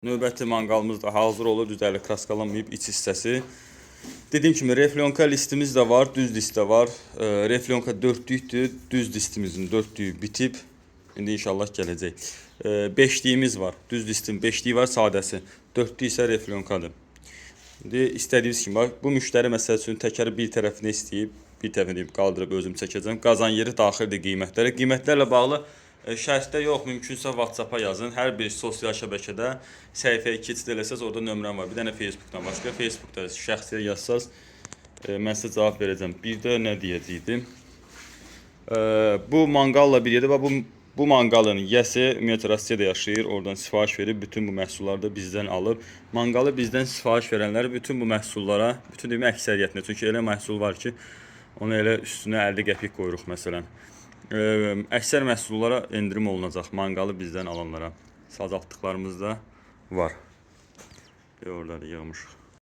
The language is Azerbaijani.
Növbəti manqalımız da hazır olur. Düzəli kraskalanmayıb iç hissəsi. Dediyim kimi reflonka listimiz də var, düz list də var. Reflonka 4-lükdür, düz listimizin 4-lüyü bitib. İndi inşallah gələcək. 5-liyimiz var, düz listin 5-liyi var, sadəsi. 4-lü isə reflonkadır. İndi istədiyiniz kimi, bu müştəri məsəl üçün təkəri bir tərəfini istəyib, bir tərəfini qaldırıb özüm çəkəcəm. Qazan yeri daxildir qiymətlərə. Qiymətlərlə bağlı şərtdə yox, mümkünsə WhatsApp-a yazın. Hər bir sosial şəbəkədə səhifəyə keçid eləsəz, orada nömrəm var. Bir dənə Facebookdan başqa. Facebookda şəxsiyə yazsaz, mən sizə cavab verəcəm. Bir də nə deyəcəkdim? Bu manqalla bir yerdə, bu manqalın yəsi ümumiyyətlə Rusiyada yaşayır. Oradan sifariş verib, bütün bu məhsulları da bizdən alıb. Manqalı bizdən sifariş verənlər bütün bu məhsullara, bütün deyim əksəriyyətinə, çünki elə məhsul var ki, onu elə üstünə 50 qəpik qoyuruq məsələn. Əksər məhsullara endirim olunacaq, manqalı bizdən alanlara. Sazaltdıqlarımız da var. Orada da yığmışıq.